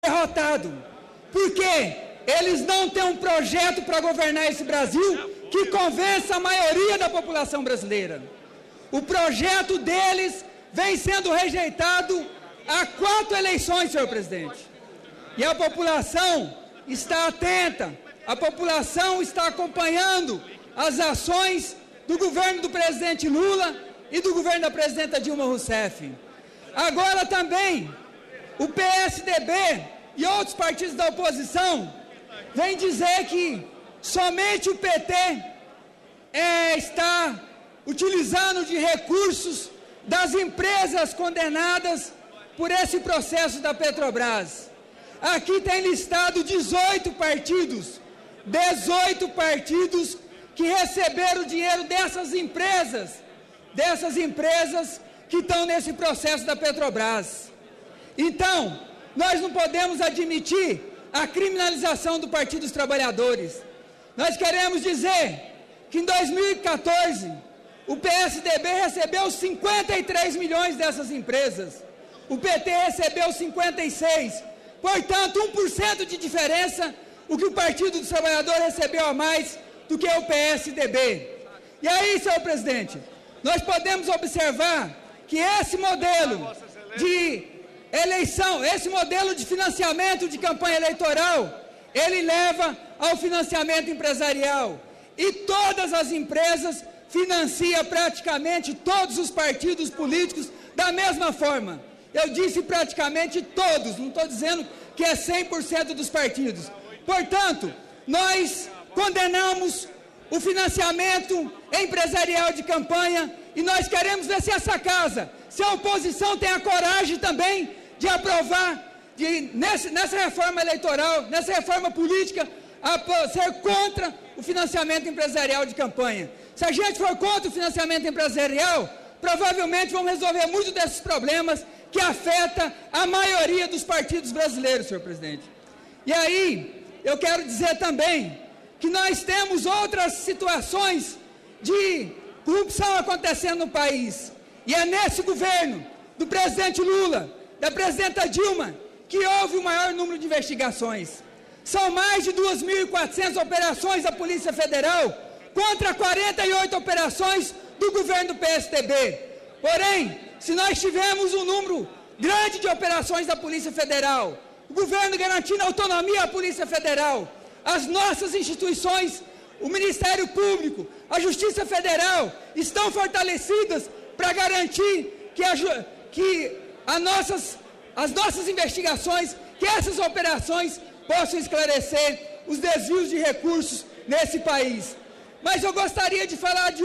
derrotado, porque eles não têm um projeto para governar esse Brasil que convença a maioria da população brasileira. O projeto deles vem sendo rejeitado há 4 eleições, senhor presidente. E a população está atenta, a população está acompanhando as ações do governo do presidente Lula e do governo da presidenta Dilma Rousseff. Agora também, o PSDB e outros partidos da oposição vêm dizer que somente o PT está utilizando de recursos das empresas condenadas por esse processo da Petrobras. Aqui tem listado 18 partidos que receberam dinheiro dessas empresas que estão nesse processo da Petrobras. Então, nós não podemos admitir a criminalização do Partido dos Trabalhadores. Nós queremos dizer que em 2014, o PSDB recebeu 53 milhões dessas empresas, o PT recebeu 56, portanto, 1% de diferença, o que o Partido dos Trabalhadores recebeu a mais do que o PSDB. E aí, senhor presidente, nós podemos observar que esse modelo de eleição, esse modelo de financiamento de campanha eleitoral, ele leva ao financiamento empresarial. E todas as empresas financiam praticamente todos os partidos políticos da mesma forma. Eu disse praticamente todos, não estou dizendo que é 100% dos partidos. Portanto, nós condenamos o financiamento empresarial de campanha e nós queremos ver se essa casa, se a oposição tem a coragem também de aprovar, nessa reforma eleitoral, nessa reforma política, ser contra o financiamento empresarial de campanha. Se a gente for contra o financiamento empresarial, provavelmente vamos resolver muitos desses problemas que afeta a maioria dos partidos brasileiros, senhor presidente. E aí, eu quero dizer também que nós temos outras situações de corrupção acontecendo no país. E é nesse governo do presidente Lula, da presidenta Dilma, que houve o maior número de investigações. São mais de 2.400 operações da Polícia Federal contra 48 operações do governo do PSDB. Porém, se nós tivermos um número grande de operações da Polícia Federal, o governo garantindo autonomia à Polícia Federal, as nossas instituições, o Ministério Público, a Justiça Federal, estão fortalecidas para garantir que as nossas investigações, que essas operações possam esclarecer os desvios de recursos nesse país. Mas eu gostaria de falar de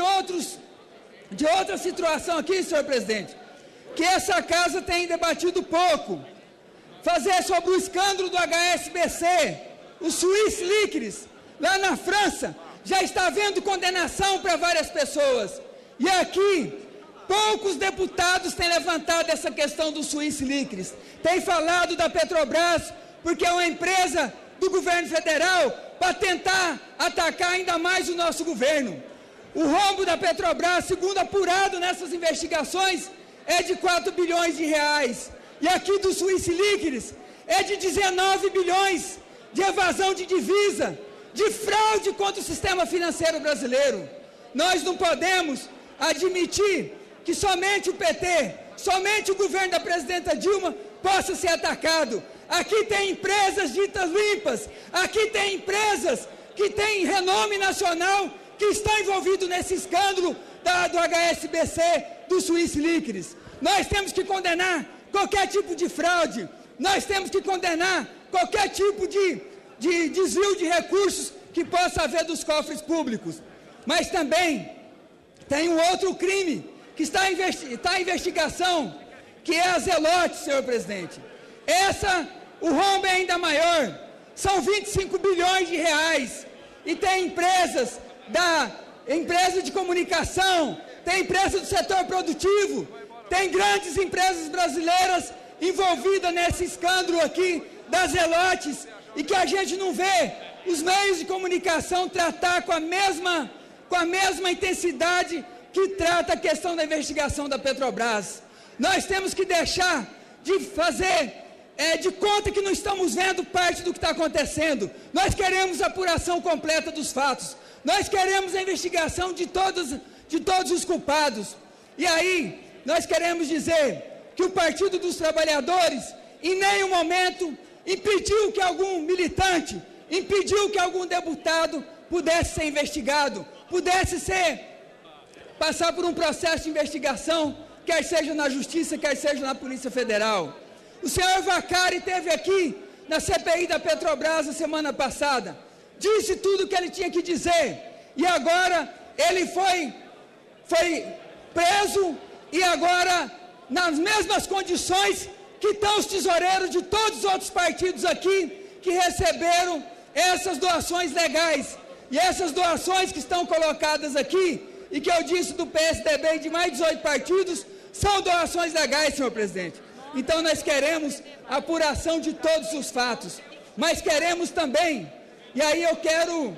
outra situação aqui, senhor presidente, que essa casa tem debatido pouco. Fazer sobre o escândalo do HSBC, o Swiss Leaks, lá na França, já está havendo condenação para várias pessoas. E aqui, poucos deputados têm levantado essa questão do Swiss Leaks. Tem falado da Petrobras, porque é uma empresa do governo federal, para tentar atacar ainda mais o nosso governo. O rombo da Petrobras, segundo apurado nessas investigações, é de 4 bilhões de reais. E aqui do Swiss Leaks é de 19 bilhões de evasão de divisa, de fraude contra o sistema financeiro brasileiro. Nós não podemos admitir que somente o PT, somente o governo da presidenta Dilma possa ser atacado. Aqui tem empresas ditas limpas, aqui tem empresas que têm renome nacional, que estão envolvidos nesse escândalo do HSBC, do Swiss Leaks. Nós temos que condenar qualquer tipo de fraude, nós temos que condenar qualquer tipo de desvio de recursos que possa haver dos cofres públicos. Mas também tem um outro crime que está em investigação, que é a Zelote, senhor presidente. O rombo é ainda maior, são 25 bilhões de reais, e tem empresas de comunicação, tem empresas do setor produtivo, tem grandes empresas brasileiras envolvidas nesse escândalo aqui das Zelotes, e que a gente não vê os meios de comunicação tratar com a mesma intensidade que trata a questão da investigação da Petrobras. Nós temos que deixar de fazer de conta que não estamos vendo parte do que está acontecendo. Nós queremos a apuração completa dos fatos. Nós queremos a investigação de todos os culpados. E aí, nós queremos dizer que o Partido dos Trabalhadores, em nenhum momento, impediu que algum militante, impediu que algum deputado pudesse ser investigado, pudesse passar por um processo de investigação, quer seja na Justiça, quer seja na Polícia Federal. O senhor Vaccari esteve aqui na CPI da Petrobras na semana passada, disse tudo o que ele tinha que dizer, e agora ele foi preso, e agora, nas mesmas condições que estão os tesoureiros de todos os outros partidos aqui, que receberam essas doações legais, e essas doações que estão colocadas aqui, e que eu disse do PSDB e de mais 18 partidos, são doações legais, senhor presidente. Então nós queremos a apuração de todos os fatos, mas queremos também, e aí eu quero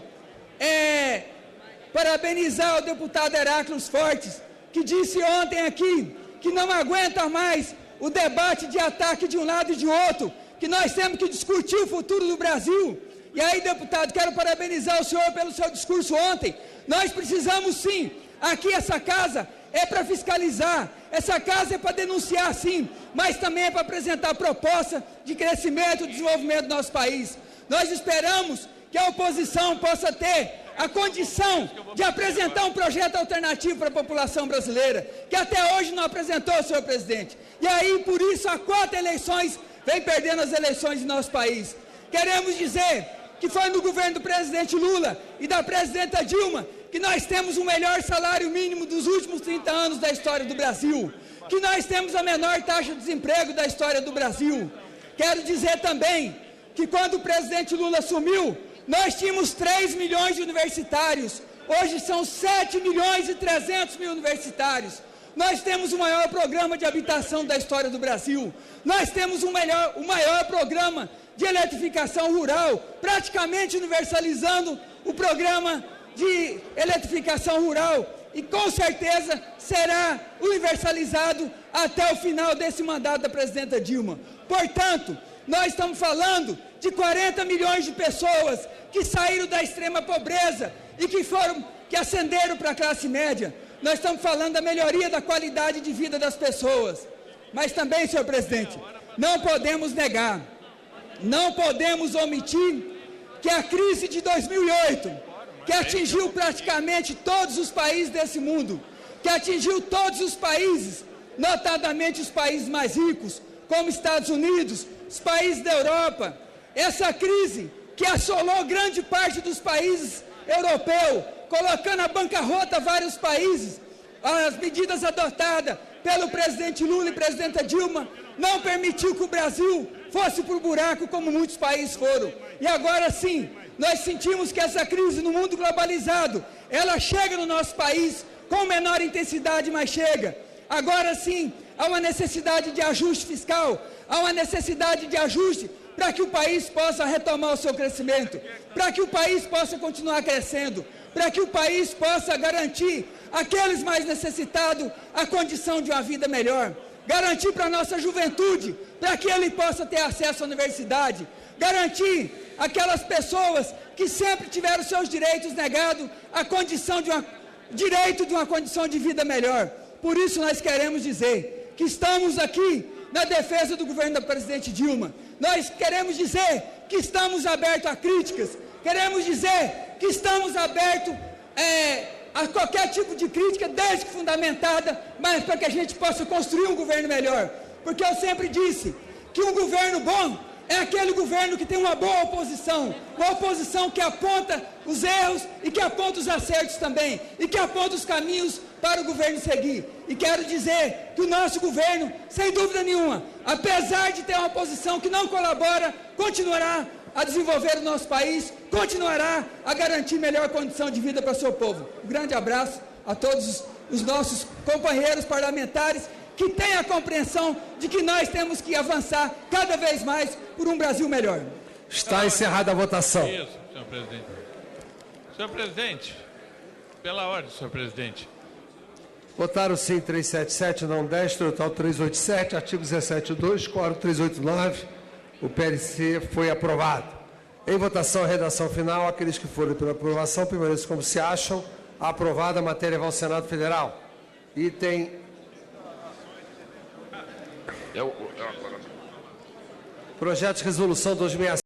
parabenizar o deputado Heráclito Fortes, que disse ontem aqui que não aguenta mais o debate de ataque de um lado e de outro, que nós temos que discutir o futuro do Brasil. E aí, deputado, quero parabenizar o senhor pelo seu discurso ontem. Nós precisamos sim, aqui essa casa é para fiscalizar, essa casa é para denunciar sim, mas também é para apresentar proposta de crescimento e desenvolvimento do nosso país. Nós esperamos que a oposição possa ter a condição de apresentar um projeto alternativo para a população brasileira, que até hoje não apresentou, senhor presidente. E aí, por isso, há 4 eleições, vem perdendo as eleições em nosso país. Queremos dizer que foi no governo do presidente Lula e da presidenta Dilma que nós temos o melhor salário mínimo dos últimos 30 anos da história do Brasil, que nós temos a menor taxa de desemprego da história do Brasil. Quero dizer também que quando o presidente Lula assumiu, nós tínhamos 3 milhões de universitários, hoje são 7 milhões e 300 mil universitários. Nós temos o maior programa de habitação da história do Brasil, nós temos o maior programa de eletrificação rural, praticamente universalizando o programa de eletrificação rural, e com certeza será universalizado até o final desse mandato da presidenta Dilma. Portanto, nós estamos falando de 40 milhões de pessoas que saíram da extrema pobreza e que ascenderam para a classe média. Nós estamos falando da melhoria da qualidade de vida das pessoas. Mas também, senhor presidente, não podemos negar, não podemos omitir que a crise de 2008, que atingiu praticamente todos os países desse mundo, que atingiu todos os países, notadamente os países mais ricos, como Estados Unidos, os países da Europa, essa crise que assolou grande parte dos países europeus, colocando à bancarrota vários países, as medidas adotadas pelo presidente Lula e presidenta Dilma não permitiu que o Brasil fosse para o buraco como muitos países foram. E agora sim, nós sentimos que essa crise no mundo globalizado, ela chega no nosso país com menor intensidade, mas chega. Agora sim, há uma necessidade de ajuste fiscal, há uma necessidade de ajuste para que o país possa retomar o seu crescimento, para que o país possa continuar crescendo, para que o país possa garantir àqueles mais necessitados a condição de uma vida melhor, garantir para a nossa juventude, para que ele possa ter acesso à universidade, garantir aquelas pessoas que sempre tiveram seus direitos negados, a condição de direito de uma condição de vida melhor. Por isso nós queremos dizer que estamos aqui na defesa do governo da presidente Dilma. Nós queremos dizer que estamos abertos a críticas, queremos dizer que estamos abertos a qualquer tipo de crítica, desde que fundamentada, mas para que a gente possa construir um governo melhor. Porque eu sempre disse que um governo bom é aquele governo que tem uma boa oposição, uma oposição que aponta os erros e que aponta os acertos também, e que aponta os caminhos para o governo seguir. E quero dizer que o nosso governo, sem dúvida nenhuma, apesar de ter uma oposição que não colabora, continuará a desenvolver o nosso país, continuará a garantir melhor condição de vida para o seu povo. Um grande abraço a todos os nossos companheiros parlamentares que tenham a compreensão de que nós temos que avançar cada vez mais por um Brasil melhor. Está encerrada a votação. Isso, senhor presidente. Senhor presidente, pela ordem, senhor presidente. Votaram sim 377, não 10, total 387, artigo 17.2, quórum 389. O PLC foi aprovado. Em votação, a redação final. Aqueles que forem pela aprovação, permaneçam como se acham. Aprovada, a matéria vai ao Senado Federal. Item... Projeto de resolução 265.